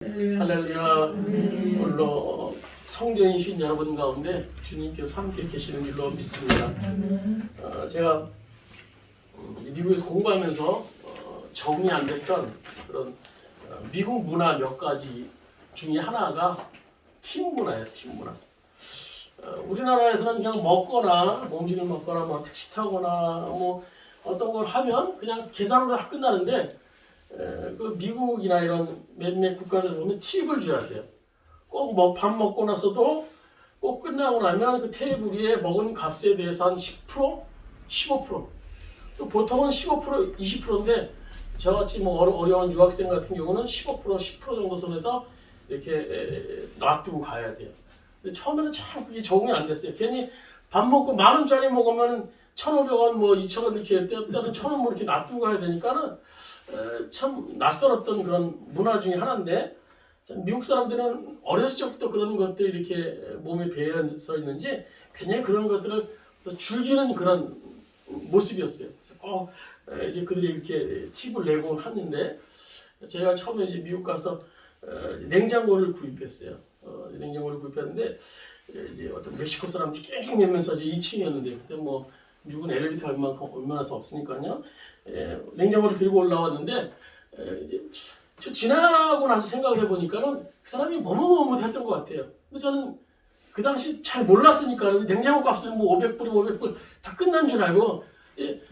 할렐루야. 오늘로 성전이신 여러분 가운데 주님께서 함께 계시는 줄로 믿습니다. 제가 미국에서 공부하면서 적응이 안 됐던 그런 미국 문화 몇 가지 중에 하나가 팀 문화예요. 팀 문화. 우리나라에서는 그냥 먹거나 음식을 먹거나 뭐 택시 타거나 뭐 어떤 걸 하면 그냥 계산으로 다 끝나는데 그 미국이나 이런 몇몇 국가들 보면 팁을 줘야 돼요. 꼭 뭐 밥 먹고 나서도 꼭 끝나고 나면 그 테이블 위에 먹은 값에 대해서 한 10%, 15%. 또 보통은 15%, 20%인데 저같이 뭐 어려운 유학생 같은 경우는 15%, 10% 정도 선에서 이렇게 놔두고 가야 돼요. 근데 처음에는 참 그게 적응이 안 됐어요. 괜히 밥 먹고 10,000원짜리 먹으면 1,500원, 뭐 2,000원 이렇게 때는 1,000원 뭐 이렇게 놔두고 가야 되니까는 참 낯설었던 그런 문화 중에 하나인데 미국 사람들은 어렸을 적부터 그런 것들이 이렇게 몸에 배어서 있는지 굉장히 그런 것들을 즐기는 그런 모습이었어요. 그래서 꼭 이제 그들이 이렇게 팁을 내곤 하는데 제가 처음에 이제 미국 가서 냉장고를 구입했어요. 냉장고를 구입했는데 이제 어떤 멕시코 사람들이 깽깽매면서 이제 2층이었는데 그때 뭐 미국은 엘리베이터가 웬만해서 없으니까요. 냉장고를 들고 올라왔는데 이제 저 지나고 나서 생각을 해보니까는 그 사람이 머뭇머뭇했던 것 같아요. 근데 저는 그 당시 잘 몰랐으니까 냉장고 값을 뭐 500불 다 끝난 줄 알고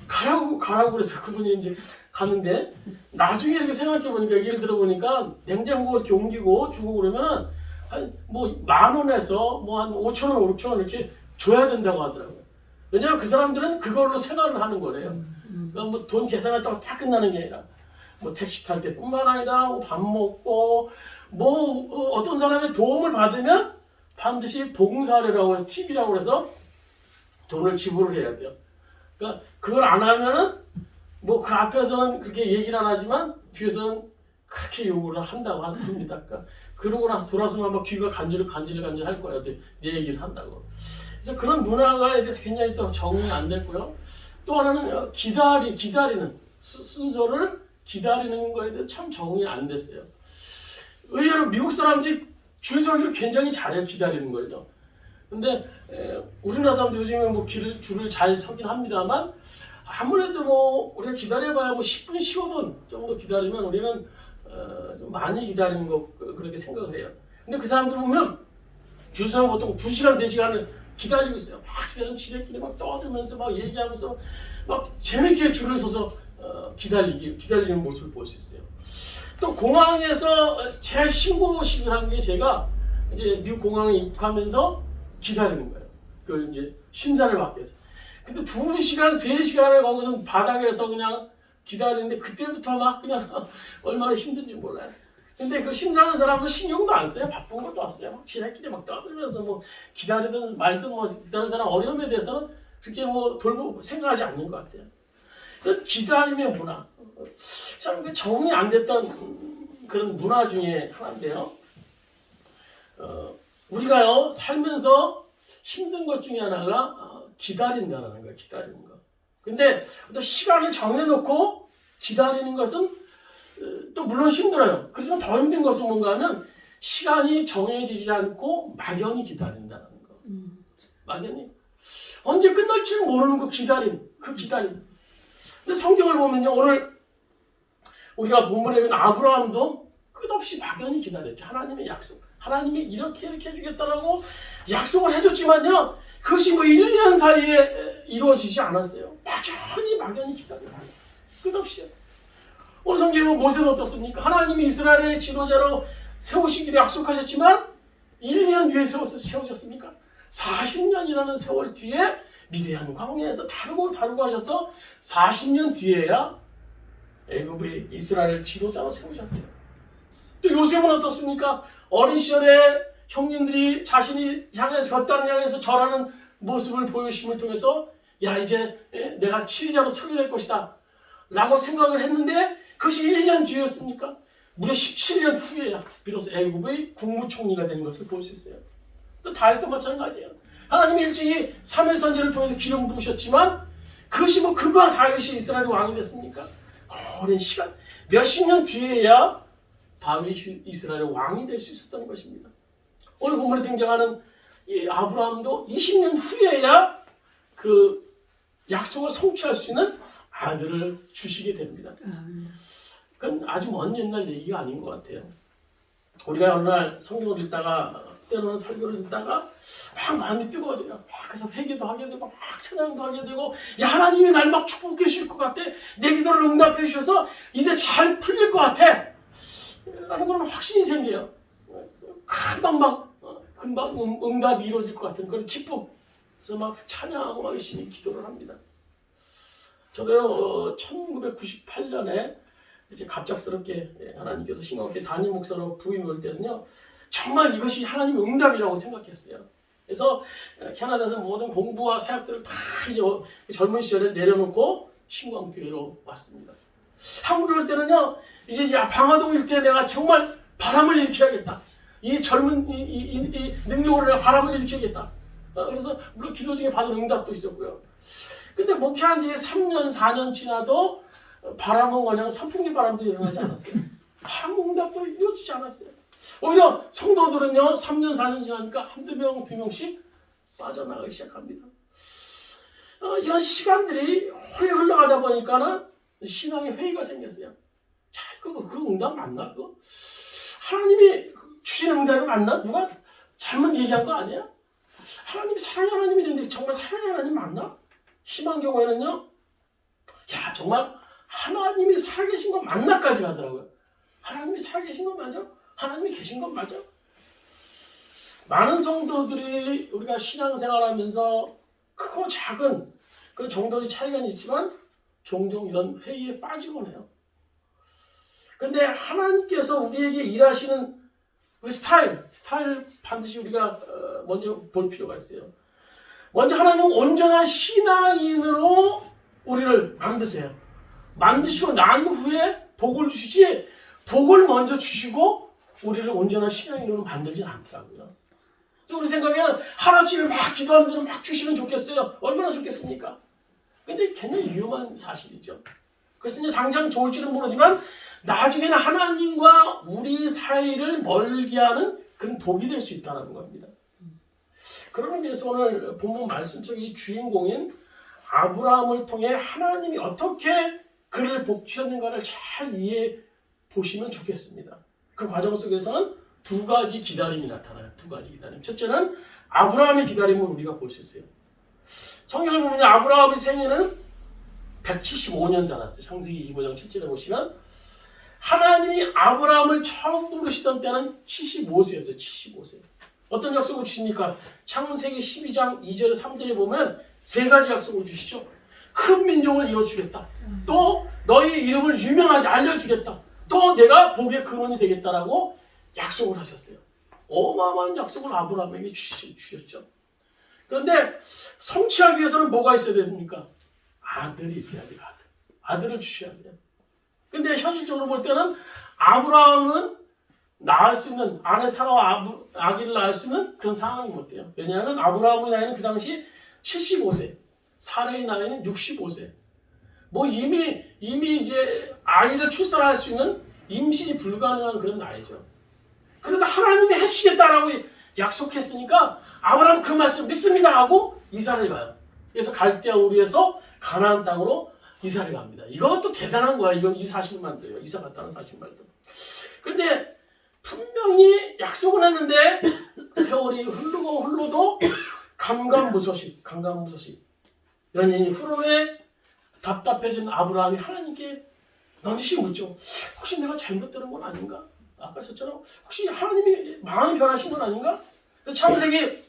가라고 그래서 그분이 이제 가는데 나중에 이렇게 생각해 보니까 얘기를 들어보니까 냉장고 이렇게 옮기고 주고 그러면 한 뭐 10,000원에서 뭐 한 5,000원, 6,000원 이렇게 줘야 된다고 하더라고요. 왜냐하면 그 사람들은 그걸로 생활을 하는 거래요. 그러니까 뭐 돈 계산했다고 딱 끝나는 게 아니라 뭐 택시 탈 때뿐만 아니라 뭐 밥 먹고 뭐 어떤 사람의 도움을 받으면 반드시 봉사료라고 해서 팁이라고 해서 돈을 지불을 해야 돼요. 그러니까 그걸 안 하면은 뭐 그 앞에서는 그렇게 얘기를 안 하지만 뒤에서는 그렇게 요구를 한다고 합니다. 그러니까 그러고 나서 돌아서면 막 귀가 간질간질 할 거예요. 내 얘기를 한다고. 그래서 그런 문화에 대해서 굉장히 또 적응이 안 됐고요. 또 하나는 기다리는 순서를 기다리는 거에 대해서 참 적응이 안 됐어요. 의외로 미국 사람들이 줄 서기를 굉장히 잘해요. 기다리는 걸요. 근데 우리나라 사람들 요즘에 뭐 줄을 잘 서긴 합니다만 아무래도 뭐 우리가 기다려봐야 뭐 10분, 15분 정도 기다리면 우리는 좀 많이 기다리는 거 그렇게 생각을 해요. 근데 그 사람들 보면 줄 서면 보통 2시간, 3시간을 기다리고 있어요. 막 기다리면 지들끼리 막 떠들면서 막 얘기하면서 막 재밌게 줄을 서서 기다리는 모습을 볼 수 있어요. 또 공항에서 제일 신고식을 한 게 제가 이제 미국 공항에 입국하면서 기다리는 거예요. 그 이제 심사를 받기 위해서. 근데 2시간, 3시간을 거기서 바닥에서 그냥 기다리는데 그때부터 막 그냥 얼마나 힘든지 몰라요. 근데 그 심사하는 사람도 신경도 안 써요. 바쁜 것도 없어요. 막 지네끼리 막 떠들면서 뭐 기다리든 말든 뭐 기다리는 사람 어려움에 대해서는 그렇게 뭐 돌보 생각하지 않는 것 같아요. 기다림의 문화. 참 적응이 안 됐던 그런 문화 중에 하나인데요. 우리가요 살면서 힘든 것 중에 하나가 기다린다는 거예요. 기다리는 거. 근데 또 시간을 정해놓고 기다리는 것은 또 물론 힘들어요. 그렇지만 더 힘든 것은 뭔가 하면 시간이 정해지지 않고 막연히 기다린다는 거. 막연히. 언제 끝날 줄 모르는 그 기다림. 근데 성경을 보면요. 오늘 우리가 본문에 보면 아브라함도 끝없이 막연히 기다렸죠. 하나님의 약속. 하나님이 이렇게 해주겠다라고 약속을 해줬지만요. 그것이 뭐 1년 사이에 이루어지지 않았어요. 막연히 기다렸어요. 끝없이. 오늘 성경에 보면 모세도 어떻습니까? 하나님이 이스라엘의 지도자로 세우시기로 약속하셨지만 1년 뒤에 세우셨습니까? 40년이라는 세월 뒤에 미디안 광야에서 다루고 하셔서 40년 뒤에야 애굽의 이스라엘 지도자로 세우셨어요. 또 요셉은 어떻습니까? 어린 시절에 형님들이 자신이 곁다리를 향해서 절하는 모습을 보여주심을 통해서 야 이제 내가 치리자로 서게 될 것이다 라고 생각을 했는데 그것이 1년 뒤였습니까? 무려 17년 후에야 비로소 애굽의 국무총리가 된 것을 볼 수 있어요. 또 다윗도 마찬가지예요. 하나님이 일찍이 사무엘 선지자를 통해서 기름 부으셨지만 그것이 뭐 금방 다윗이 이스라엘의 왕이 됐습니까? 오랜 시간 몇십 년 뒤에야 다윗이 이스라엘의 왕이 될 수 있었던 것입니다. 오늘 본문에 등장하는 이 아브라함도 20년 후에야 그 약속을 성취할 수 있는 아들을 주시게 됩니다. 그건 아주 먼 옛날 얘기가 아닌 것 같아요. 우리가 어느 날 성경을 읽다가 때로는 설교를 듣다가 막 마음이 뜨거워져요. 막 그래서 회개도 하게 되고 막 찬양도 하게 되고 야 하나님이 날 막 축복해 주실 것 같아. 내 기도를 응답해 주셔서 이제 잘 풀릴 것 같아. 라는 건 확신이 생겨요. 금방 응답이 이루어질 것 같은 그런 기쁨. 그래서 막 찬양하고 막 열심히 기도를 합니다. 저도요 1998년에 이제 갑작스럽게 하나님께서 싱겁게 담임 목사로 부임을 올 때는요 정말 이것이 하나님의 응답이라고 생각했어요. 그래서 캐나다에서 모든 공부와 사역들을 다 이제 젊은 시절에 내려놓고 신광교회로 왔습니다. 한국에 올 때는요 이제 방화동 일대에 내가 정말 바람을 일으켜야겠다. 이 젊은 이 능력으로 내가 바람을 일으켜야겠다. 그래서 물론 기도 중에 받은 응답도 있었고요. 근데 목회한 지 3년 4년 지나도 바람은 그냥 선풍기 바람도 일어나지 않았어요. 아무 응답도 이루어지지 않았어요. 오히려 성도들은요 3년 4년 지나니까 한두 명, 두 명씩 빠져나가기 시작합니다. 이런 시간들이 오래 흘러가다 보니까는 신앙의 회의가 생겼어요. 야, 그 응답 맞나? 그거? 하나님이 주신 응답이 맞나? 누가 잘못 얘기한 거 아니야? 하나님이 사랑의 하나님이 있는데 정말 사랑의 하나님 맞나? 심한 경우에는요, 야 정말 하나님이 살아계신 건 맞나까지 가더라고요. 하나님이 살아계신 건 맞아? 하나님이 계신 건 맞아? 많은 성도들이 우리가 신앙생활하면서 크고 작은 그런 정도의 차이가 있지만 종종 이런 회의에 빠지곤 해요. 근데 하나님께서 우리에게 일하시는 그 스타일을 반드시 우리가 먼저 볼 필요가 있어요. 먼저 하나님은 온전한 신앙인으로 우리를 만드세요. 만드시고 난 후에 복을 주시지 복을 먼저 주시고 우리를 온전한 신앙인으로 만들진 않더라고요. 그래서 우리 생각에는 하루아침에 막 기도하는 대로 막 주시면 좋겠어요. 얼마나 좋겠습니까? 근데 굉장히 위험한 사실이죠. 그래서 이제 당장 좋을지는 모르지만 나중에는 하나님과 우리 사이를 멀게 하는 그런 독이 될 수 있다는 겁니다. 그런 의미에서 오늘 본문 말씀 속의 이 주인공인 아브라함을 통해 하나님이 어떻게 그를 복주셨는가를 잘 이해해 보시면 좋겠습니다. 그 과정 속에서는 두 가지 기다림이 나타나요. 두 가지 기다림. 첫째는 아브라함의 기다림을 우리가 볼 수 있어요. 성경을 보면 아브라함의 생애는 175년 살았어요. 창세기 25장 7절에 보시면 하나님이 아브라함을 처음 부르시던 때는 75세였어요. 75세. 어떤 약속을 주십니까? 창세기 12장 2절 3절에 보면 세 가지 약속을 주시죠. 큰 민족을 이뤄주겠다. 또 너희 이름을 유명하게 알려주겠다. 또 내가 복의 근원이 되겠다라고 약속을 하셨어요. 어마어마한 약속을 아브라함에게 주셨죠. 그런데 성취하기 위해서는 뭐가 있어야 됩니까? 아들이 있어야 돼요. 아들을 주셔야 돼요. 근데 현실적으로 볼 때는 아브라함은 낳을 수 있는 아내 사라와 아기를 낳을 수 있는 그런 상황이 못 돼요. 왜냐하면 아브라함의 나이는 그 당시 75세, 사라의 나이는 65세. 뭐 이미 이제 아이를 출산할 수 있는 임신이 불가능한 그런 나이죠. 그러다 하나님이 해주시겠다라고 약속했으니까 아브라함은 그 말씀 믿습니다 하고 이사를 가요. 그래서 갈대아 우르에서 가나안 땅으로 이사를 갑니다. 이것도 대단한 거야. 이건 이 사실만 돼요. 이사 갔다는 사실말도. 근데 분명히 약속을 했는데 세월이 흘러도 감감무소식. 몇 년이 후에 답답해진 아브라함이 하나님께 넌지시 묻죠. 혹시 내가 잘못 들은 건 아닌가? 아까 저처럼 혹시 하나님이 마음이 변하신 건 아닌가? 창세기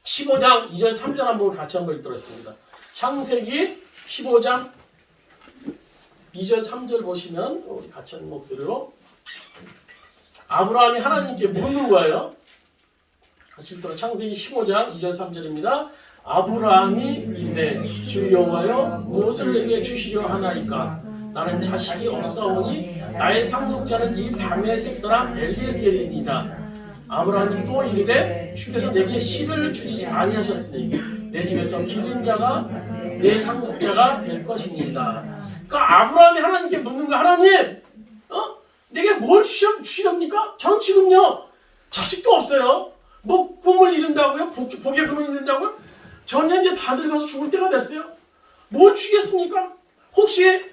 15장 2절 3절 한번 같이 한번 읽도록 했습니다. 창세기 15장 2절 3절 보시면 우리 같이 하는 목소리로 아브라함이 하나님께 묻는 거예요. 같이 읽도록 창세기 15장 2절 3절입니다. 아브라함이 이르되 주 여호와여 무엇을 내게 주시려 하나이까? 나는 자식이 없사오니 나의 상속자는 이 다메섹 사람 엘리에셀이니이다. 아브라함이 또 이르되 주께서 내게 씨를 주지 아니하셨으니 내 집에서 기른 자가 내 상속자가 될 것이니이다. 그러니까 아브라함이 하나님께 묻는 거 하나님, 내게 뭘 주시렵니까? 저는 지금요 자식도 없어요. 뭐 꿈을 이룬다고요? 복의 꿈을 이룬다고요? 저는 이제 다 늙어서 죽을 때가 됐어요. 뭘 주겠습니까? 혹시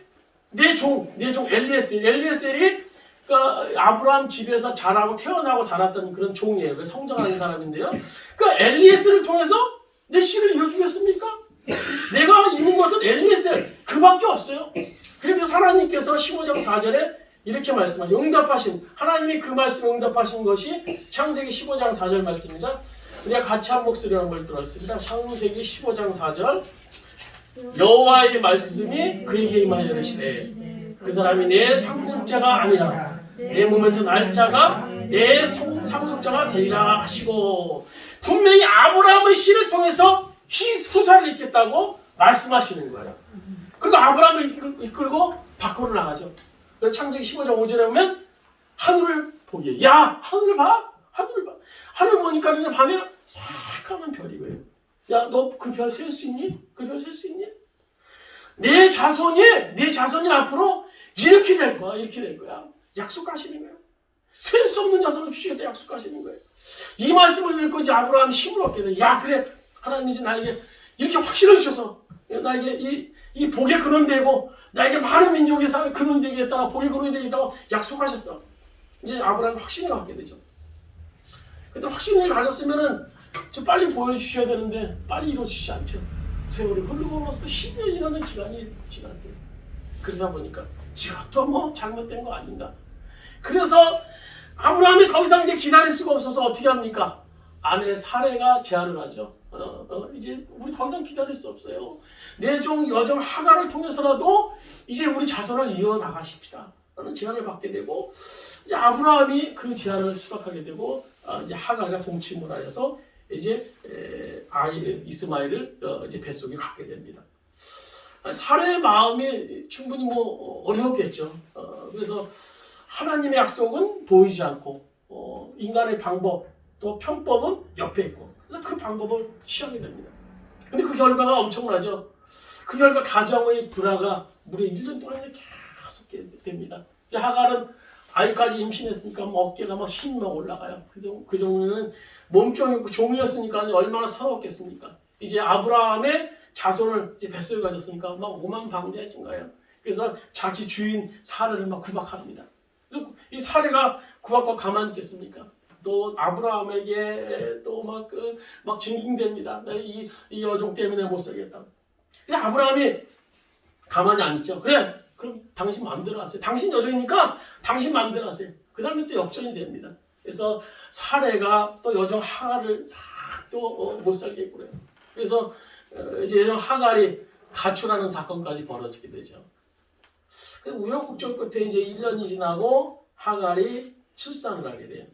내 종 엘리에셀이 그러니까 아브라함 집에서 자라고 태어나고 자랐던 그런 종이에요. 성장하는 사람인데요. 그러니까 엘리에셀을 통해서 내 씨를 이어주겠습니까? 내가 있는 것은 엘리에셀 그밖에 없어요. 그래서 하나님께서 15장 4절에 이렇게 말씀하죠. 하나님이 그 말씀에 응답하신 것이 창세기 15장 4절 말씀입니다. 우리가 같이 한 목소리로 한번 들었습니다. 창세기 15장 4절 여호와의 말씀이 그에게 임하여 이르시되 그 사람이 내 상속자가 아니라 내 몸에서 날 자가 내 상속자가 되리라 하시고 분명히 아브라함의 씨를 통해서 후사를 잇겠다고 말씀하시는 거예요. 그리고 아브라함을 이끌고 밖으로 나가죠. 그래서 창세기 15장 5절에 보면 하늘을 보기에 야 하늘을 봐 하늘을 봐 하늘 보니까 그냥 밤에 새까만 별이고요. 야 너 그 별 셀 수 있니? 그 별 셀 수 있니? 내 자손이 앞으로 이렇게 될 거야 이렇게 될 거야 약속하시는 거예요. 셀 수 없는 자손을 주시겠다 약속하시는 거예요. 이 말씀을 읽고 이제 아브라함이 힘을 얻게 돼. 야 그래 하나님이 이제 나에게 이렇게 확신을 주셔서 나에게 이 복의 근원 되고 나에게 많은 민족의 삶의 근원 되겠다가 복의 근원이 되겠다고 약속하셨어. 이제 아브라함이 확신을 갖게 되죠. 근데 확신을 가졌으면은 좀 빨리 보여주셔야 되는데 빨리 이루어지지 않죠. 세월이 흐르고 나서 10년이라는 기간이 지났어요. 그러다 보니까 이것도 뭐 잘못된 거 아닌가. 그래서 아브라함이 더 이상 이제 기다릴 수가 없어서 어떻게 합니까? 아내 사레가 제안을 하죠. 이제 우리 더 이상 기다릴 수 없어요. 내 종 여종 하갈을 통해서라도 이제 우리 자손을 이어나가십시다 라는 제안을 받게 되고 이제 아브라함이 그 제안을 수락하게 되고 이제 하갈과 동침을 하여서 이제 아이 이스마엘을 이제 뱃속에 갖게 됩니다. 사레의 마음이 충분히 뭐 어려웠겠죠. 그래서 하나님의 약속은 보이지 않고 인간의 방법 또 편법은 옆에 있고 그래서 그 방법을 취하게 됩니다. 근데 그 결과가 엄청나죠. 그 결과 가정의 불화가 무려 1년 동안 계속 됩니다. 하갈은 아이까지 임신했으니까 뭐 어깨가 막 힘이 막 올라가요. 그 정도는 몸종이고 종이었으니까 얼마나 서러웠겠습니까? 이제 아브라함의 자손을 이제 뱃속에 가졌으니까 막 오만방자해진 거예요. 그래서 자기 주인 사레를 막 구박합니다. 그래서 이 사레가 구박과 가만히 있겠습니까? 또 아브라함에게 또 막 징징댑니다. 이 여종 때문에 못 살겠다. 그래서 아브라함이 가만히 안 있죠. 그래, 그럼 당신 마음대로 하세요. 당신 여종이니까 당신 마음대로 하세요. 그 다음에 또 역전이 됩니다. 그래서 사레가 또 여종 하갈을 또 못 살게 했고요. 그래서 이제 여종 하갈이 가출하는 사건까지 벌어지게 되죠. 우여곡절 끝에 이제 1년이 지나고 하갈이 출산을 하게 돼요.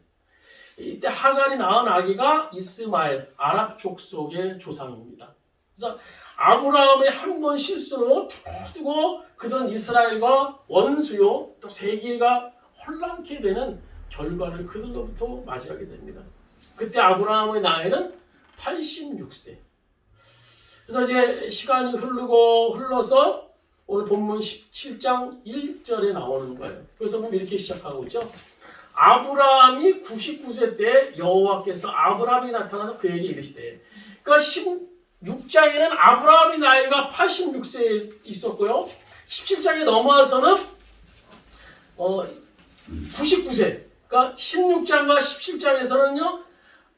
이때 하갈이 낳은 아기가 이스마엘, 아랍 족속의 조상입니다. 그래서 아브라함의 한 번 실수로 두고 그들은 이스라엘과 원수요 또 세계가 혼란케 되는 결과를 그들로부터 맞이하게 됩니다. 그때 아브라함의 나이는 86세. 그래서 이제 시간이 흘러서 오늘 본문 17장 1절에 나오는 거예요. 그래서 보면 이렇게 시작하고 있죠. 아브라함이 99세 때 여호와께서 아브라함이 나타나서 그에게 이르시되 그러니까 16장에는 아브라함의 나이가 86세에 있었고요. 17장에 넘어와서는 99세. 그러니까 16장과 17장에서는요.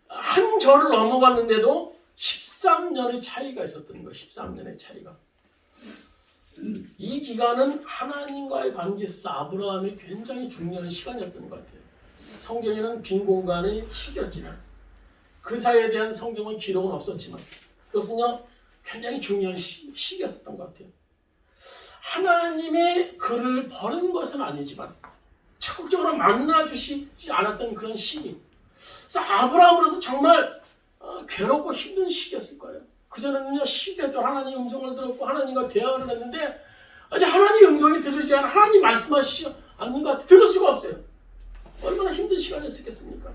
한 절을 넘어갔는데도 13년의 차이가 있었던 거예요. 13년의 차이가. 이 기간은 하나님과의 관계에서 아브라함이 굉장히 중요한 시간이었던 것 같아요. 성경에는 빈 공간의 시기였지만 그 사이에 대한 성경의 기록은 없었지만 그것은요 굉장히 중요한 시기였었던 것 같아요. 하나님이 그를 버린 것은 아니지만 적극적으로 만나주시지 않았던 그런 시기. 그래서 아브라함으로서 정말 괴롭고 힘든 시기였을 거예요. 그전에는요 시대도 하나님의 음성을 들었고 하나님과 대화를 했는데 이제 하나님의 음성이 들리지 않아 하나님 말씀하시지 않는 것 같아. 들을 수가 없어요. 얼마나 힘든 시간이었겠습니까?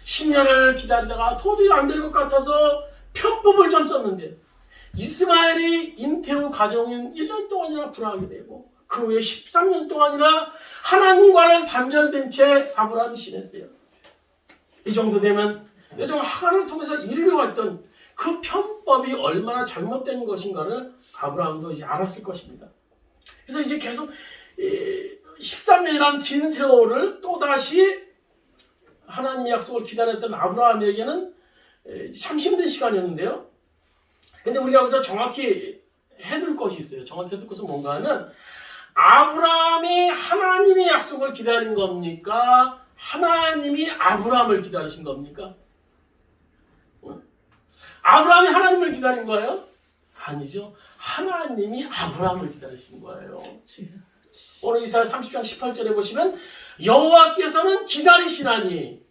10년을 기다리다가 도저히 안 될 것 같아서 편법을 좀 썼는데 이스마엘이 잉태 후 가정인 1년 동안이나 불화하게 되고 그 후에 13년 동안이나 하나님과는 단절된 채 아브라함이 지냈어요. 이 정도 되면 여정 하간을 통해서 이루려고 했던 그 편법이 얼마나 잘못된 것인가를 아브라함도 이제 알았을 것입니다. 그래서 이제 계속 13년이라는 긴 세월을 또다시 하나님의 약속을 기다렸던 아브라함에게는 참 힘든 시간이었는데요. 근데 우리가 여기서 정확히 해둘 것이 있어요. 정확히 해둘 것은 뭔가 하면 아브라함이 하나님의 약속을 기다린 겁니까? 하나님이 아브라함을 기다리신 겁니까? 아브라함이 하나님을 기다린 거예요? 아니죠. 하나님이 아브라함을 기다리신 거예요. 오늘 이사야 30장 18절에 보시면 여호와께서는 기다리시나니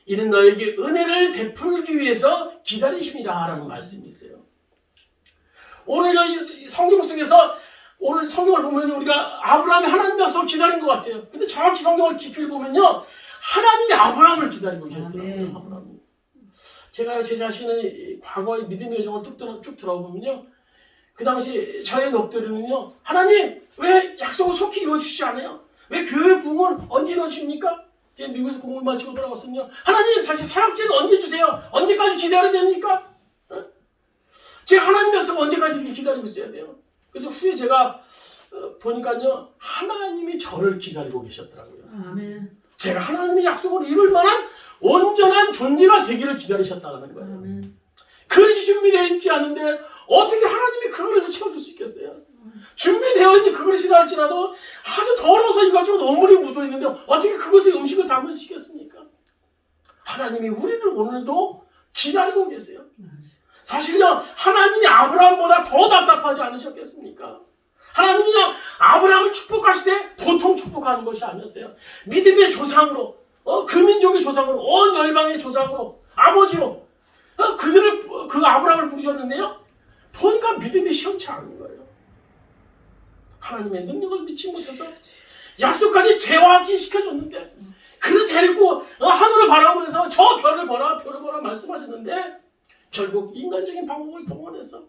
이는 너에게 은혜를 베풀기 위해서 기다리심이라 라는 말씀이 있어요. 오늘 이 성경 속에서 오늘 성경을 보면 우리가 아브라함이 하나님의 약속을 기다린 것 같아요. 근데 정확히 성경을 깊이 보면요, 하나님이 아브라함을 기다리고 계셨더라고요. 아브라함이. 제가 제 자신의 과거의 믿음의 여정을 쭉 들어보면요, 그 당시 저의 넋두리는요, 하나님 왜 약속을 속히 이루어주시지 않아요? 왜 교회 부흥은 언제 이루어집니까? 제가 미국에서 공부를 마치고 돌아왔거든요. 하나님 사실 사역제는 언제 주세요? 언제까지 기다려야 됩니까? 제가 하나님의 약속 언제까지 이렇게 기다리고 있어야 돼요? 근데 후에 제가 보니까요, 하나님이 저를 기다리고 계셨더라고요. 아멘. 제가 하나님의 약속을 이룰 만한 온전한 존재가 되기를 기다리셨다는 거예요. 아멘. 그릇이 준비되어 있지 않은데 어떻게 하나님이 그 그릇을 채워줄 수 있겠어요? 준비되어 있는 그 그릇이라 할지라도 아주 더러워서 이거 좀 오물이 묻어 있는데 어떻게 그것에 음식을 담을 수 있겠습니까? 하나님이 우리를 오늘도 기다리고 계세요. 사실요, 하나님이 아브라함보다 더 답답하지 않으셨겠습니까? 하나님이요, 아브라함을 축복하시되 보통 축복하는 것이 아니었어요. 믿음의 조상으로, 그 민족의 조상으로, 온 열방의 조상으로, 아버지로, 그 아브라함을 부르셨는데요, 보니까 믿음이 시원치 않은 거예요. 하나님의 능력을 믿지 못해서 약속까지 재확인시켜줬는데, 그래서 데리고 하늘을 바라보면서 저 별을 보라 말씀하셨는데, 결국 인간적인 방법을 동원해서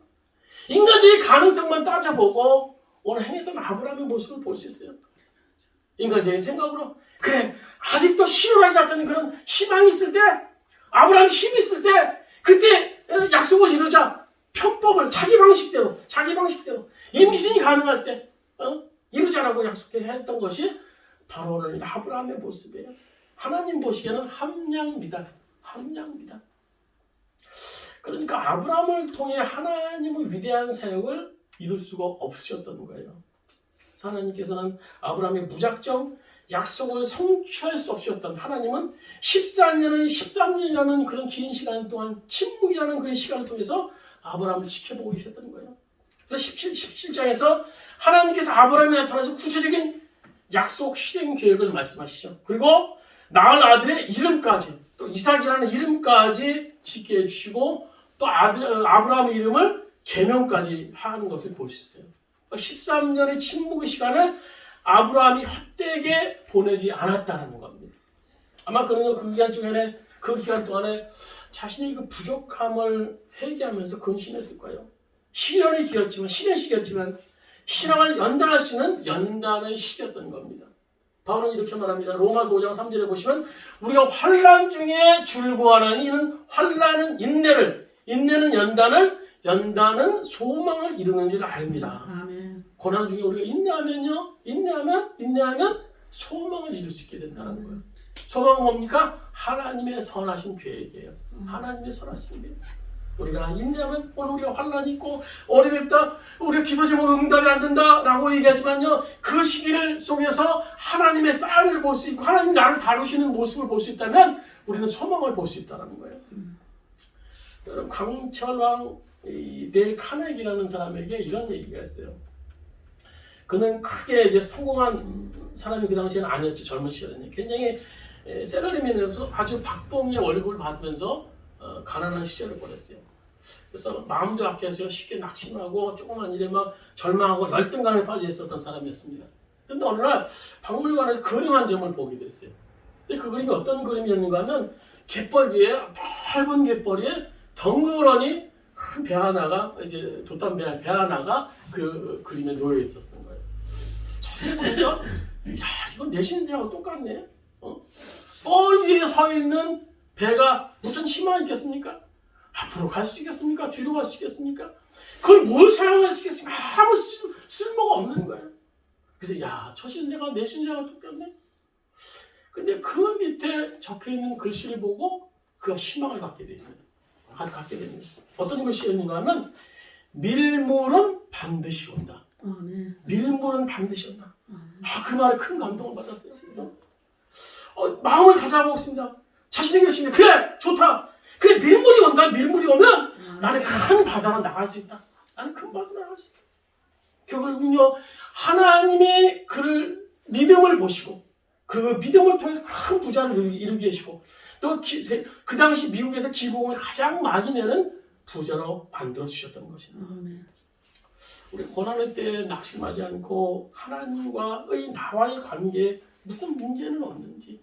인간적인 가능성만 따져보고 오늘 행했던 아브라함의 모습을 볼 수 있어요. 인간적인 생각으로 그래, 아직도 실효하지 않다는 그런 희망이 있을 때, 아브라함이 힘이 있을 때, 그때 약속을 이루자 편법을 자기 방식대로 임기신이 가능할 때 이루자라고 약속했던 것이 바로 오늘 아브라함의 모습이에요. 하나님 보시기에는 함량미다. 그러니까 아브라함을 통해 하나님의 위대한 사역을 이룰 수가 없으셨던 거예요. 하나님께서는 아브라함의 무작정 약속을 성취할 수 없으셨던 하나님은 14년의 13년이라는 그런 긴 시간 동안 침묵이라는 그 시간을 통해서 아브라함을 지켜보고 계셨던 거예요. 그래서 17장에서 하나님께서 아브라함에 나타나서 구체적인 약속 실행 계획을 말씀하시죠. 그리고 낳은 아들의 이름까지, 또 이삭이라는 이름까지 짓게 해주시고, 또 아브라함의 이름을 계명까지 하는 것을 볼 수 있어요. 13년의 침묵의 시간을 아브라함이 헛되게 보내지 않았다는 겁니다. 아마 그는 그 기간 동안에 자신의 그 부족함을 회개하면서 근신했을 거예요. 신의 시기였지만 신앙을 연단할 수 있는 연단의 시기였던 겁니다. 바울은 이렇게 말합니다. 로마서 5장 3절에 보시면 우리가 환난 중에 줄고하나니 이는 환난은 인내는 연단은 소망을 이루는 줄 압니다. 아멘. 고난 중에 우리가 인내하면 소망을 이룰 수 있게 된다는 거예요. 소망은 뭡니까? 하나님의 선하신 계획이에요. 하나님의 선하신 계획. 우리가 인내하면 오늘 우리가 환난이 있고 어려움이 있다, 우리가 기도 제목에 응답이 안 된다라고 얘기하지만요, 그 시기를 속에서 하나님의 사인을 볼 수 있고 하나님 나를 다루시는 모습을 볼 수 있다면 우리는 소망을 볼 수 있다는 거예요. 여러분, 강철왕 데일 카네기라는 사람에게 이런 얘기가 있어요. 그는 크게 이제 성공한 사람이 그 당시에는 아니었죠. 젊은 시절에는 굉장히 셀러리맨에서 아주 박봉의 월급을 받으면서 가난한 시절을 보냈어요. 그래서 마음도 약해서 쉽게 낙심하고 조그만 일에 막 절망하고 열등감에 빠져 있었던 사람이었습니다. 그런데 어느 날 박물관에서 그림 한 점을 보게 됐어요. 근데 그 그림이 어떤 그림이었는가 하면 갯벌 위에, 넓은 갯벌 위에 덩그러니 큰 배 하나가, 이제 돛담 배 하나가 그 그림에 놓여 있었던 거예요. 자세히 보니까 야 이건 내 신세하고 똑같네. 뻘 위에 서 있는 배가 무슨 희망이 있겠습니까? 앞으로 갈 수 있겠습니까? 뒤로 갈 수 있겠습니까? 그걸 뭘 사용할 수 있겠습니까? 아무 쓸모가 없는 거예요. 그래서 야 저 신세가 내 신세하고 똑같네. 근데 그 밑에 적혀있는 글씨를 보고 그가 희망을 갖게 돼 있어요. 갖게 됩니다. 어떤 글씨였는가 하면 밀물은 반드시 온다. 밀물은 반드시 온다. 그 말에 큰 감동을 받았어요. 마음을 다잡아먹습니다. 자신의 결심에 그래 좋다. 그래 밀물이 온다. 밀물이 오면 나는 큰 바다로 나갈 수 있다. 나는 큰 바다로 나갈 수 있다. 결국은요 하나님이 그를 믿음을 보시고 그 믿음을 통해서 큰 부자를 이루게 하시고 또 그 당시 미국에서 기부금을 가장 많이 내는 부자로 만들어 주셨던 것입니다. 우리 고난의 때에 낙심하지 않고 하나님과의 나와의 관계에 무슨 문제는 없는지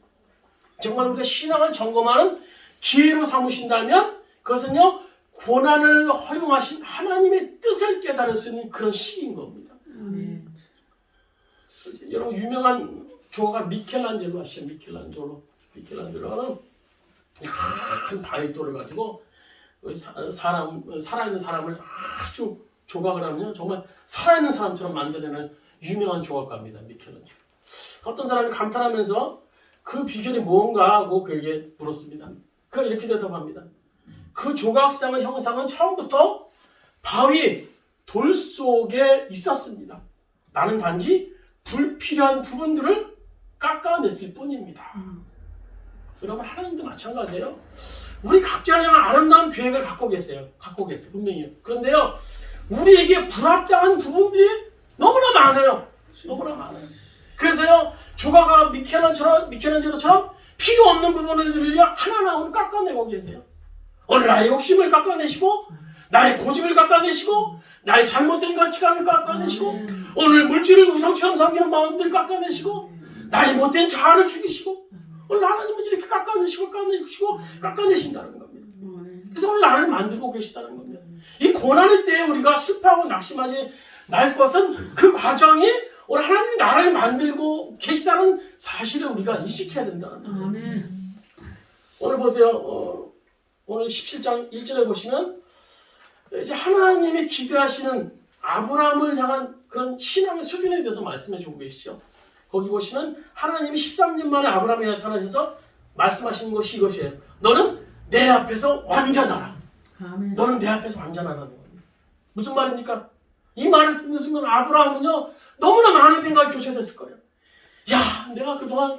정말 우리가 신앙을 점검하는 기회로 삼으신다면 그것은요 고난을 허용하신 하나님의 뜻을 깨달을 수 있는 그런 시기인 겁니다. 여러분 유명한 조가 미켈란젤로 아시죠? 미켈란젤로는 큰 바위돌을 가지고 살아있는 사람을 아주 조각을 하면요 정말 살아있는 사람처럼 만들어내는 유명한 조각가입니다. 미켈란젤로. 어떤 사람이 감탄하면서 그 비결이 뭔가 하고 그에게 물었습니다. 그가 이렇게 대답합니다. 그 조각상의 형상은 처음부터 바위 돌 속에 있었습니다. 나는 단지 불필요한 부분들을 깎아냈을 뿐입니다. 여러분 하나님도 마찬가지예요. 우리 각자를 향한 아름다운 계획을 갖고 계세요. 분명히요. 그런데요 우리에게 불합당한 부분들이 너무나 많아요. 그래서요 조가가 미켈란젤로처럼 필요 없는 부분들을요 하나하나 깎아내고 계세요. 오늘 나의 욕심을 깎아내시고 나의 고집을 깎아내시고 나의 잘못된 가치관을 깎아내시고 오늘 물질을 우상처럼 섬기는 마음들을 깎아내시고 나의 못된 자아를 죽이시고 오늘 하나님은 이렇게 깎아내신다는 겁니다. 그래서 오늘 나를 만들고 계시다는 겁니다. 이 고난의 때에 우리가 슬퍼하고 낙심하지 말 것은 그 과정이 오늘 하나님이 나를 만들고 계시다는 사실을 우리가 인식해야 된다는 겁니다. 오늘 보세요. 오늘 17장 1절에 보시면 이제 하나님이 기대하시는 아브라함을 향한 그런 신앙의 수준에 대해서 말씀해 주고 계시죠. 거기 보시면 하나님이 13년 만에 아브라함에 나타나셔서 말씀하시는 것이 이것이에요. 너는 내 앞에서 완전하라. 너는 내 앞에서 완전하라는 겁니다. 무슨 말입니까? 이 말을 듣는 순간 아브라함은요 너무나 많은 생각이 교체됐을 거예요. 야, 내가 그동안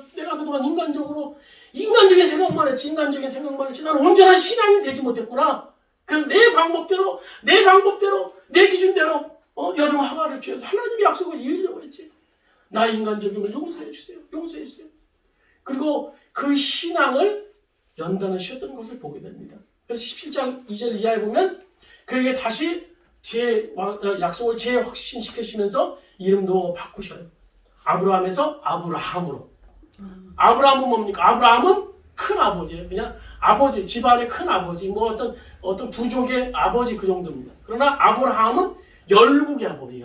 인간적인 생각만 했지 난 온전한 신앙이 되지 못했구나. 그래서 내 방법대로 내 기준대로 여종 하가를 취해서 하나님의 약속을 이으려고 했지. 나의 인간적임을 용서해 주세요. 그리고 그 신앙을 연단하셨던 것을 보게 됩니다. 그래서 17장 2절 이하에 보면 그에게 다시 약속을 재확신시켜주시면서 이름도 바꾸셔요. 아브라함에서 아브라함으로. 아브라함은 뭡니까? 아브라함은 큰 아버지예요. 그냥 아버지, 집안의 큰 아버지, 어떤 부족의 아버지 그 정도입니다. 그러나 아브라함은 열국의 아버지.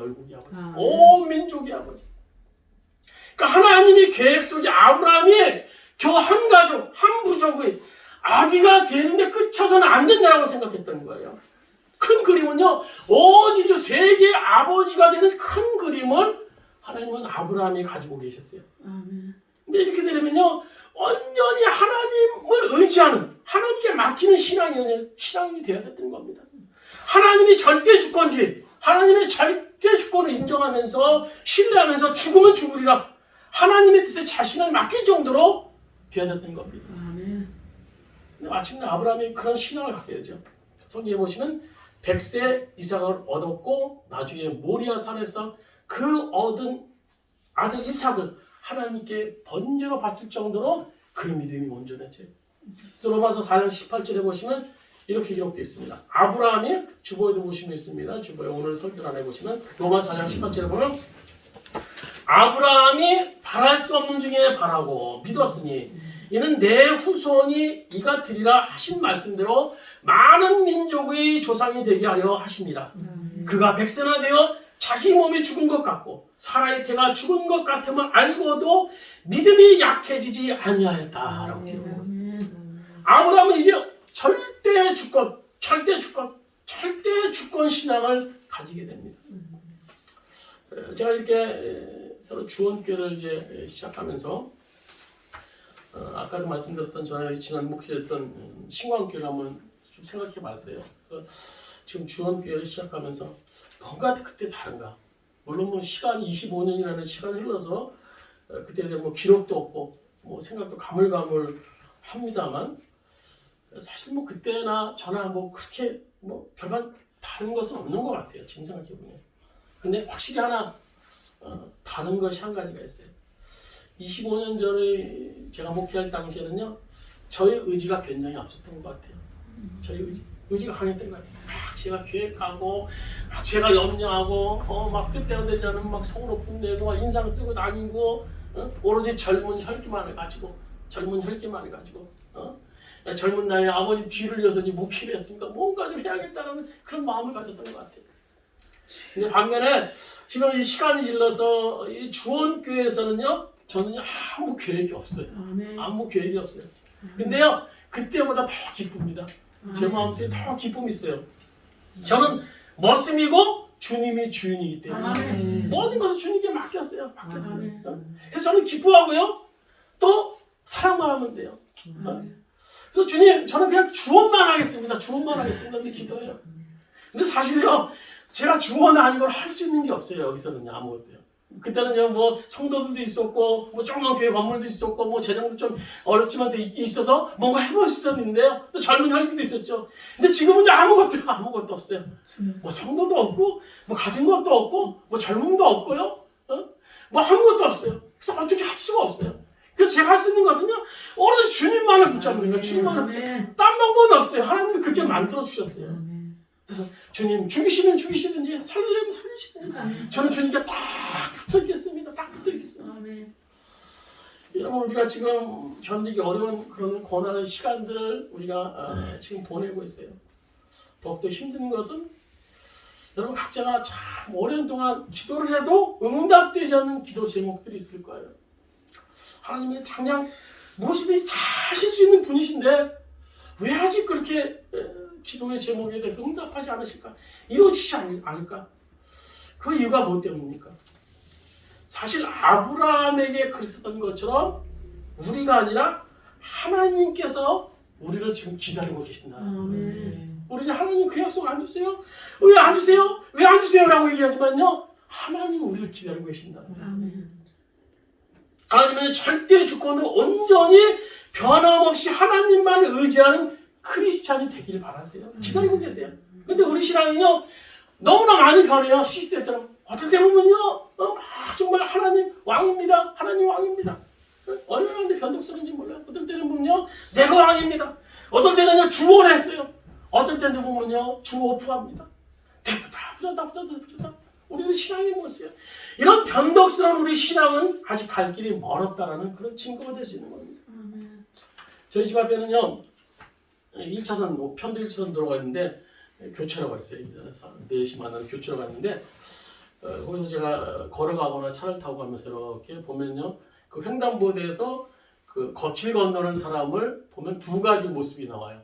온 민족의 아버지. 그러니까 하나님의 계획 속에 아브라함이 겨우 한 가족, 한 부족의 아비가 되는데 그쳐서는 안 된다라고 생각했던 거예요. 큰 그림은요, 온 인류 세계의 아버지가 되는 큰 그림을 하나님은 아브라함이 가지고 계셨어요. 근데 이렇게 되려면요, 완전히 하나님을 의지하는, 하나님께 맡기는 신앙이 되어야 됐던 겁니다. 하나님이 절대 주권주의, 하나님의 절대 주권을 인정하면서, 신뢰하면서 죽으면 죽으리라. 하나님의 뜻에 자신을 맡길 정도로 되어야 됐던 겁니다. 근데 마침내 아브라함이 그런 신앙을 갖게 되죠. 성경에 보시면 100세 이삭을 얻었고 나중에 모리아 산에서 그 얻은 아들 이삭을 하나님께 번제로 바칠 정도로 그 믿음이 온전했죠. 그래서 로마서 4장 18절에 보시면 이렇게 기록되어 있습니다. 아브라함이 주보에도 보시면 있습니다. 주보에 오늘 설교란에 보시면 로마서 4장 18절에 보면 아브라함이 바랄 수 없는 중에 바라고 믿었으니 이는 내 후손이 이같으리라 하신 말씀대로 많은 민족의 조상이 되게 하려 하십니다. 그가 100세나 되어 자기 몸이 죽은 것 같고 사라의 태가 죽은 것 같음을 알고도 믿음이 약해지지 아니하였다라고 기록하고 있습니다. 아브라함은 이제 절대 주권 신앙을 가지게 됩니다. 제가 이렇게 서로 주원교회를 이제 시작하면서 아까도 말씀드렸던 전에 지난 목회했던 신광교회를 한번 좀 생각해봤어요. 그래서 지금 주원교회를 시작하면서 뭔가 그때 다른가? 물론 뭐 시간이 25년이라는 시간이 흘러서 그때에 대한 뭐 기록도 없고 뭐 생각도 가물가물합니다만 사실 뭐 그때나 저나 뭐 그렇게 뭐 별반 다른 것은 없는 것 같아요. 지금 생각해보면. 근데 확실히 하나 다른 것이 한 가지가 있어요. 25년 전에 제가 목회할 당시에는요, 저의 의지가 굉장히 앞섰던 것 같아요. 저희 의지가 강했던 것 같아요. 막 제가 계획하고, 막 제가 염려하고, 막 뜻대로 되지 않으면 막 속으로 분내고, 막 인상 쓰고 다니고, 오로지 젊은 혈기만을 가지고, 젊은 나이에 아버지 뒤를 이어서 목회를 했으니까 뭔가 좀 해야겠다는 그런 마음을 가졌던 것 같아요. 근데 반면에 지금 이 시간이 질러서 이 주원교회에서는요, 저는요 아무 계획이 없어요. 아무 계획이 없어요. 근데요 그때보다 더 기쁩니다. 제 마음속에 더 기쁨이 있어요. 저는 머슴이고 주님이 주인이기 때문에 모든 것을 주님께 맡겼어요. 그래서 저는 기뻐하고요. 또 사랑만 하면 돼요. 그래서 주님, 저는 그냥 주원만 하겠습니다. 근데 기도해요. 근데 사실요, 제가 주원 아니고 할 수 있는 게 없어요. 여기서는요, 아무것도요. 그때는요, 뭐 성도들도 있었고, 뭐 조그만 교회 건물도 있었고, 뭐 재정도 좀 어렵지만 또 있어서 뭔가 해볼 수 있었는데요. 또 젊은 혈기도 있었죠. 근데 지금은요, 아무것도 없어요. 뭐 성도도 없고, 뭐 가진 것도 없고, 뭐 젊음도 없고요, 뭐 아무것도 없어요. 그래서 어떻게 할 수가 없어요. 그래서 제가 할 수 있는 것은요, 오로지 주님만을 붙잡는 거예요. 주님만을 붙잡는. 딴 방법이 없어요. 하나님이 그렇게 만들어 주셨어요. 그래서 주님 죽이시면 죽이시든지 살리면 살리시든지 저는 주님께 딱 붙어 있겠습니다. 여러분, 우리가 지금 견디기 어려운 그런 고난의 시간들을 우리가 지금 보내고 있어요. 더욱더 힘든 것은 여러분 각자가 참 오랜 동안 기도를 해도 응답되지 않는 기도 제목들이 있을 거예요. 하나님이 당장 무엇이든지 다 하실 수 있는 분이신데 왜 아직 그렇게 기도의 제목에 대해서 응답하지 않으실까? 이루어지지 않을까? 그 이유가 뭐 때문입니까? 사실 아브라함에게 그랬었던 것처럼 우리가 아니라 하나님께서 우리를 지금 기다리고 계신다. 우리는 하나님 그 약속 안 주세요? 왜 안 주세요? 왜 안 주세요? 라고 얘기하지만요, 하나님 우리를 기다리고 계신다. 하나님은 절대 주권으로 온전히 변함없이 하나님만 의지하는 크리스찬이 되기를 바라세요. 기다리고 계세요. 근데 우리 신앙은요, 너무나 많이 변해요. 시스템처럼. 어떨 때 보면요, 정말 하나님 왕입니다. 얼마나 근데 변덕스러운지 몰라요. 어떨 때는 보면요, 내가 왕입니다. 어떨 때는요, 주원했어요. 어떨 때는 보면요, 주오프합니다. 다 부졌다. 우리는 신앙의 모습이에요. 이런 변덕스러운 우리 신앙은 아직 갈 길이 멀었다라는 그런 증거가 될 수 있는 겁니다. 저희 집 앞에는요, 1차선, 편도 1차선 도로가 있는데 교차로가 있어요. 4시 만나는 교차로가 있는데 거기서 제가 걸어가거나 차를 타고 가면서 이렇게 보면요, 그 횡단보도에서 그 길 건너는 사람을 보면 두 가지 모습이 나와요.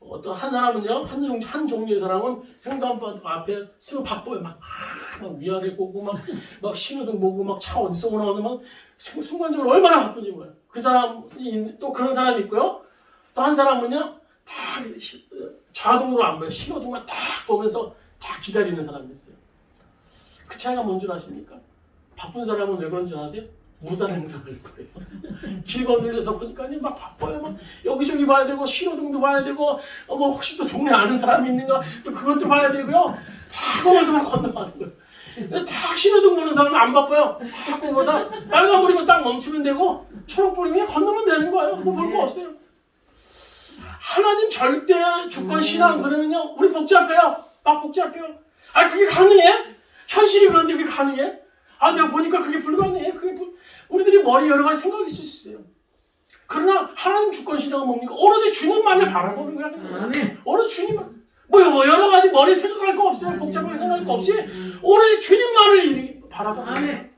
어떤 한 사람은요, 한 종류의 사람은 횡단보도 앞에 쓰고 바빠요. 막 위아래 보고 막 신호등 보고 막 차 어디서 오나 막 순간적으로 얼마나 바쁜지 몰라요. 그 사람이 또 그런 사람이 있고요. 또 한 사람은요, 다 자동으로 안 봐요. 신호등만 딱 보면서 다 기다리는 사람이 있어요. 그 차이가 뭔 줄 아십니까? 바쁜 사람은 왜 그런 줄 아세요? 무단 횡단을 거예요. 길 건너려다 보니까 막 바빠요. 막 여기저기 봐야 되고, 신호등도 봐야 되고, 뭐 혹시 또 동네 아는 사람이 있는가 또 그것도 봐야 되고요. 막 보면서 막 건너가는 거예요. 근데 딱 신호등 보는 사람은 안 바빠요. 그거보다 빨간불이면 딱 멈추면 되고, 초록불이면 건너면 되는 거예요. 뭐 볼 거 없어요. 하나님 절대 주권 신앙 그러면요, 우리 복잡해요. 막 복잡해요. 그게 가능해? 현실이 그런데 그게 가능해? 내가 보니까 그게 불가능해. 우리들이 머리에 여러 가지 생각이 있을 수 있어요. 그러나 하나님 주권 신앙은 뭡니까? 오로지 주님만을 바라보는 거야. 오로지 주님만. 뭐 여러 가지 머리 생각할 거 없어요. 복잡하게 생각할 거 없이 오로지 주님만을 바라보는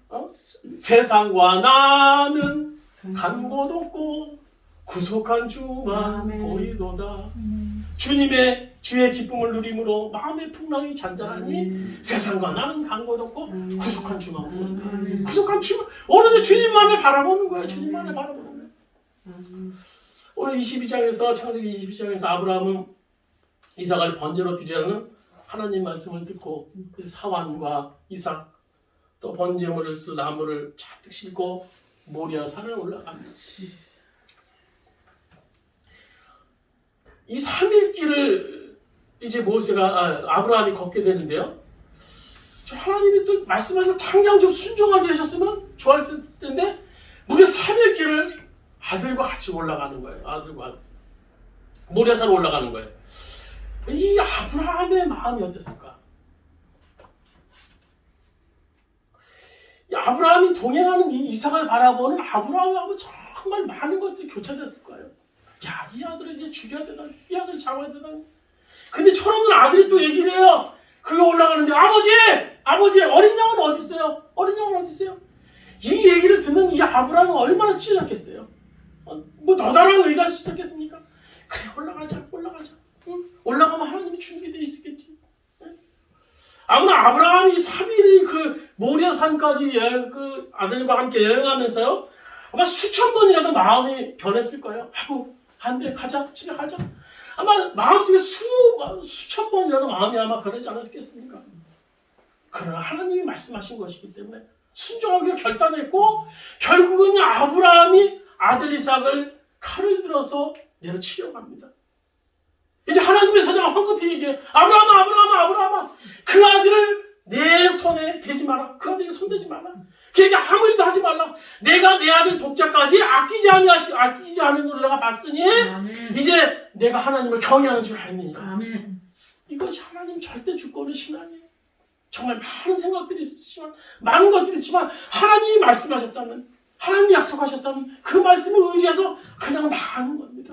세상과 나는 간 곳 없고 구속한 주만 보이도다. 주의 기쁨을 누림으로 마음의 풍랑이 잔잔하니 세상과 나는 간 곳 없고 구속한 주만 보이도다. 구속한 주 오로지 주님만을 바라보는 거예요. 주님만을 바라보는 거예요. 오늘 22장에서 창세기 22장에서 아브라함은 이삭을 번제로 드리라는 하나님 말씀을 듣고 사완과 이삭 또 번제물을 쓸 나무를 잔뜩 싣고 모리아 산에 올라갑니다. 이 3일 길을 이제 아브라함이 걷게 되는데요. 하나님이 또 말씀하시고 당장 좀 순종하게 하셨으면 좋았을 텐데 무려 3일 길을 아들과 같이 올라가는 거예요. 아들과 모리아산 올라가는 거예요. 이 아브라함의 마음이 어땠을까? 이 아브라함이 동행하는 이 이삭을 바라보는 아브라함하고 정말 많은 것들이 교차됐을 거예요. 야, 이 아들을 이제 죽여야 되나? 이 아들을 잡아야 되나? 근데 철없는 아들이 또 얘기를 해요. 그가 올라가는데 아버지 어린 양은 어디 있어요? 어린 양은 어디 있어요? 이 얘기를 듣는 이 아브라함은 얼마나 찢어졌겠어요? 뭐 너다라고 얘기할 수 있었겠습니까? 그래 올라가자. 응? 올라가면 하나님이 준비되어 있었겠지. 응? 아무나 아브라함이 3일이 그 모리아산까지 그 아들과 함께 여행하면서요. 아마 수천 번이라도 마음이 변했을 거예요. 아이고 안돼 가자 집에 가자. 아마 마음속에 수천 번이라도 마음이 아마 변하지 않았겠습니까? 그러나 하나님이 말씀하신 것이기 때문에 순종하기로 결단했고 결국은 아브라함이 아들 이삭을 칼을 들어서 내려치려고 합니다. 이제 하나님의 사자가 황급히 얘기해. 아브라함아 그 아들을 내 손에 대지 마라. 그 아들에게 손대지 마라. 그에게 아무 일도 하지 말라. 내가 내 아들 독자까지 아끼지 않은 걸 내가 봤으니 아멘. 이제 내가 하나님을 경외하는 줄 알느니라. 아멘. 이것이 하나님 절대 주권의 신앙이에요. 정말 많은 생각들이 있지만 많은 것들이 있지만 하나님이 말씀하셨다면 하나님이 약속하셨다면 그 말씀을 의지해서 그냥 나가는 겁니다.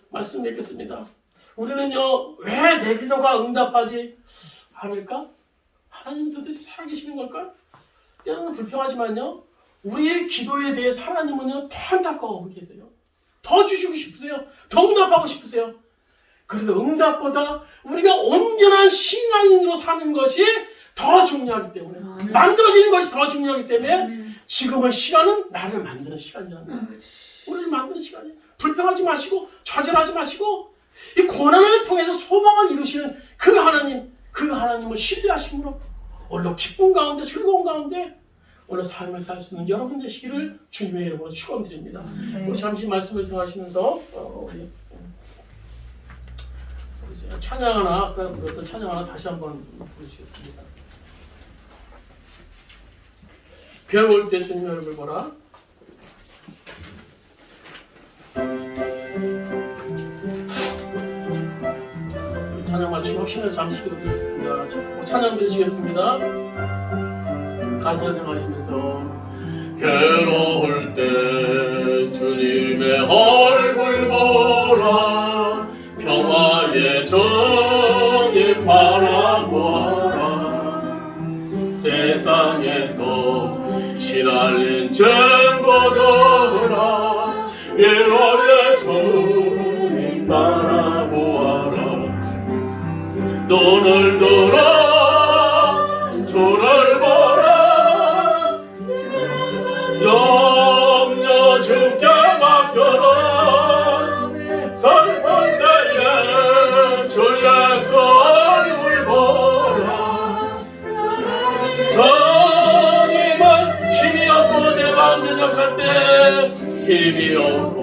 말씀 읽겠습니다. 우리는요 왜 내 기도가 응답하지 않을까? 하나님 도대체 살아계시는 걸까? 때로는 불평하지만요 우리의 기도에 대해서 하나님은요 더 안타까워하고 계세요. 더 주시고 싶으세요. 더 응답하고 싶으세요. 그래도 응답보다 우리가 온전한 신앙인으로 사는 것이 더 중요하기 때문에 만들어지는 것이 더 중요하기 때문에 지금의 시간은 나를 만드는 시간이라는 거예요. 우리를 만드는 시간이에요. 불평하지 마시고 좌절하지 마시고 이 고난을 통해서 소망을 이루시는 그 하나님을 신뢰하심으로 오늘 기쁨 가운데 즐거운 가운데 오늘 삶을 살 수 있는 여러분 되시기를 주님의 이름으로 축원드립니다. 우리 잠시 말씀을 생각하시면서 우리 찬양 하나 아까 불렀던 찬양 하나 다시 한번 부르시겠습니다. 별 올 때 주님의 얼굴 보라. 찬양 마치고 쉬면서 잠시 기도드리겠습니다. 찬양 드리시겠습니다. 가사를 생각하시면서 괴로울 때 주님의 얼굴 보라. 평화의 정의 바라보아라. 세상에서 시달린 증거들아 위로의 주님 바라보아라. 눈을 들어 주를 보라. 염려 주께 맡겨라. 슬픈 때에 주 예수 얼굴 보라. 전임은 힘이 없고 내 마음 연약할 때 힘이 없고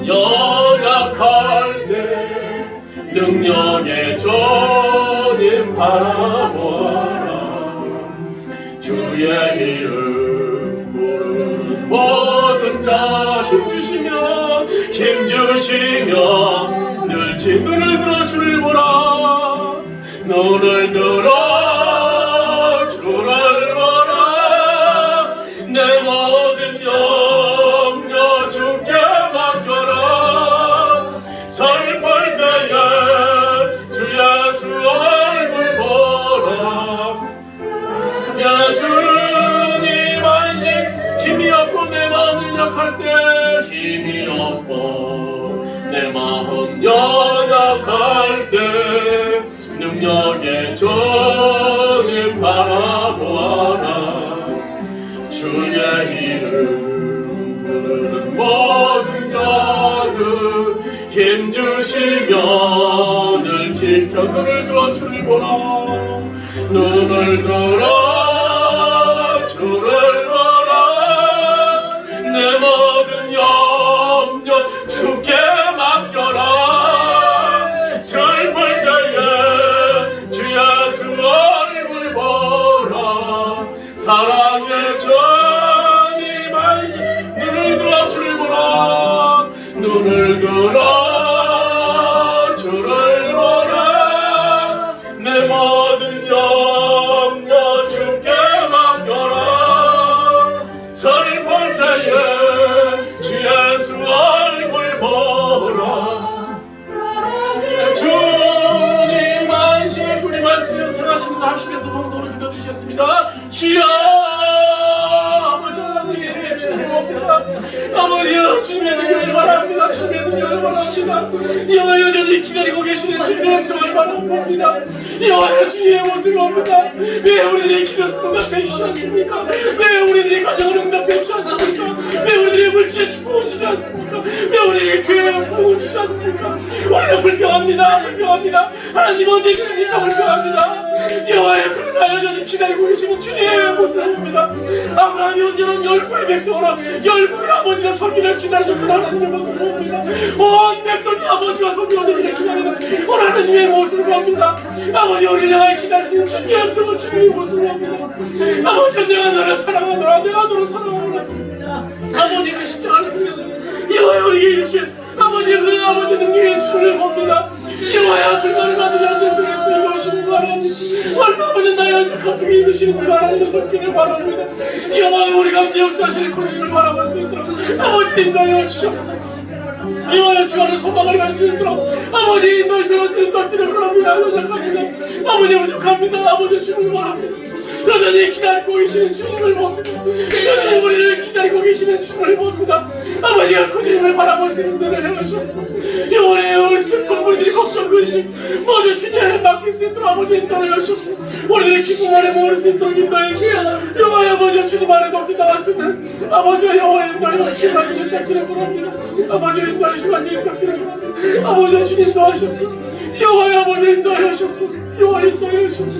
연약할 때 능력의 주님 바라보아라. 주의 이름 부르는 모든 자 힘주시며 늘 눈을 들어 주를 보라. 눈을 들어 주를 보라. 내 모든 염려 주께 맡겨라. 슬픈 없고 내 마음 연약할 때 능력의 주님 바라보아라. 주의 이름 부르는 모든 자들 힘주시며 늘 지켜. 눈을 들어 주를 보라. 눈을 들어 주를 보라. 내 모든 염려 주께 맡겨라. 슬플 때에 주 예수 얼굴 보라. 사랑의 주님 안심. 눈을 들어 주를 보라. 눈을 들어 주를 보라. 내 모든 염려 주께 맡겨라. 슬플 때에 주 예수 얼굴 보라. 주님 안식. 우리 말씀을 생하시면서 합심해서 동서로 기도 주셨습니다. 주여 아버지 하나님 주님입니다. 아버지여 주님의 능력을 바랍니다. 주님의 능력을 바랍니다. 여호와 여전히 기다리고 계시는 주님의 음성을 바랍니다. 여호와 주님의 모습이 옵니다. 왜 우리들의 기도를 응답해 주시지 않습니까? 왜 우리들의 가정을 응답해 주시지 않습니까? 왜 우리들의 물질에 축복을 주지 않습니까? 왜 우리들의 교회에 부흥을 주지 않습니까? 우리는 불평합니다. 불평합니다. 하나님 언제 주십니까? 불평합니다. 여호와여 그러나 여전히 기다리고 계시는 주님의 모습을 봅니다. 아브라함이 언제는 열국의 백성으로 열국의 아버지가 섬기를 기다리셨던 하나님의 모습을 봅니다. 온 백성이 아버지와 섬기가 되기를 기다리는 온 하나님의 모습을 봅니다. 아버지 우리를 향하여 기다리시는 주님의 음성을 주님의 모습을 봅니다. 아버지 내가 너를 사랑하노라. 내가 너를 사랑하노라. 아버지 그 십자가를 통해서 여호와 우리에게 주신 아버지 그 아버지 능력의 주를 봅니다. 여호와야 불만을 아버지 예수의 수에 오시는 거 하나님. 얼마 아버지 나의 감성에 이르시는 그 하나님의 손길을 바랍니다. 여호와 우리 가운데 역사하시는 고집을 바라볼 수 있도록 아버지 인도하여 주시옵소서. 여호와의 주 안에 소망을 가질 수 있도록 아버지 인도하시는 떡지를 걸합니다. 연약합니다. 아버지 부족합니다. 아버지 주를 바랍니다. 여전히 기다리고 계시는 주님을 봅니다. 여전히 우리를 기다리고 계시는 주님을 봅니다. 아버지가 그 주님을 바라볼 수 있는 데를 해주옵소서. 영원의 우리 슬픔 우리들이 걱정 근심 모두 주님에 맡길 수 있도록 아버지 인도하여 주옵소서. 우리들의 기쁨 안에 머물 수 있도록 인도하여 주옵소서. 여호와의 아버지 주님 안에 독도 나갈 수 있는 아버지 여호와의 인도하여 주시면 완전히 닦기를 구합니다. 아버지 인도하여 주시면 완전히 닦기를 구합니다. 아버지 주님 인도하시옵소서. 여호와의 아버지 인도하여 주옵소서. 여호와 인도하여 주옵소서.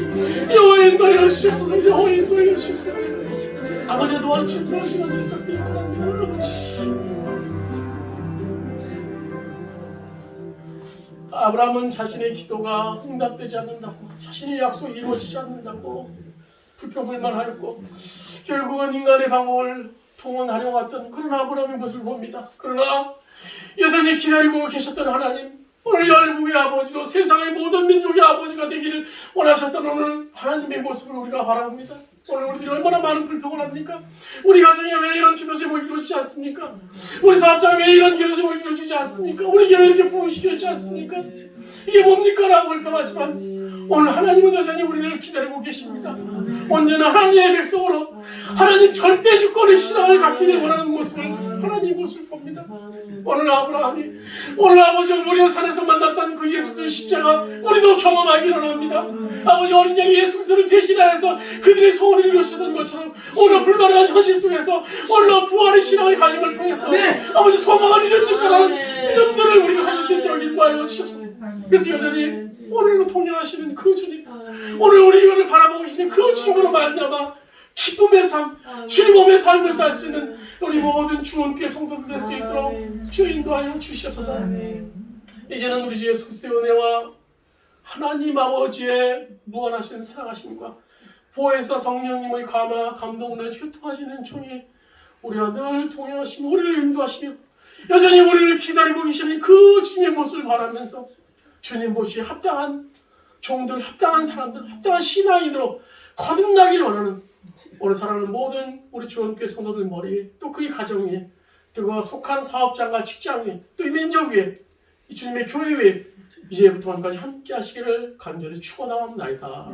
여호와 인도하여 주옵소서. 여호와 인도하여 주옵소서. 아버지 도와주시고 완전히 닦기를 구합니다. 아버지 아브라함은 자신의 기도가 응답되지 않는다고, 자신의 약속이 이루어지지 않는다고 불평불만하였고 결국은 인간의 방법을 동원하려고 했던 그런 아브라함의 모습을 봅니다. 그러나 여전히 기다리고 계셨던 하나님, 오늘 열국의 아버지로 세상의 모든 민족의 아버지가 되기를 원하셨던 오늘 하나님의 모습을 우리가 바라봅니다. 오늘 우리들이 얼마나 많은 불평을 합니까? 우리 가정에 왜 이런 기도 제목이 이루어지지 않습니까? 우리 사업장에 왜 이런 기도 제목이 이루어지지 않습니까? 우리 교회 왜 이렇게 부흥시켜지지 않습니까? 이게 뭡니까? 라고 불평하지만 오늘 하나님은 여전히 우리를 기다리고 계십니다. 언제나 하나님의 백성으로 하나님 절대 주권의 신앙을 갖기를 원하는 모습을 하나님의 모습을 봅니다. 오늘 아브라함이 오늘 아버지 모리아산에서 만났던 그 예수 그리스도의 십자가 우리도 경험하기를 원합니다. 아버지 어린 양 예수 그리스도를 대신하여서 그들의 소원을 이루시던 것처럼 오늘 불가능한 현실 속에서 오늘 부활의 신앙의 가짐을 통해서 아버지 소망을 이룰 수 있다는 믿음들을 우리가 가질 수 있도록 인도하여 주시옵소서. 그래서 여전히 오늘로 통행하시는 그 주님, 오늘 우리를 바라보고 계시는 그 주님으로 말미암아 기쁨의 삶, 즐거움의 삶을 살 수 있는 우리 모든 주원교회 성도들 될 수 있도록 주 인도하여 주시옵소서. 이제는 우리 주 예수 그리스도의 은혜와 하나님 아버지의 무한하신 사랑하심과 보혜사 성령님의 감화 감동으로 교통하시는 종이 우리와 늘 통행하시며 우리를 인도하시며 여전히 우리를 기다리고 계시는 그 주님의 모습을 바라면서 주님 보시기에 합당한 종들, 합당한 사람들, 합당한 신앙인으로 거듭나길 원하는 오늘 사랑하는 모든 우리 주원교회 성도들 머리에 또 그의 가정 위에 또 그가 속한 사업장과 직장 위에 또 이 민족 위에 이 주님의 교회 위에 이제부터 오늘까지 함께 하시기를 간절히 축원하옵나이다.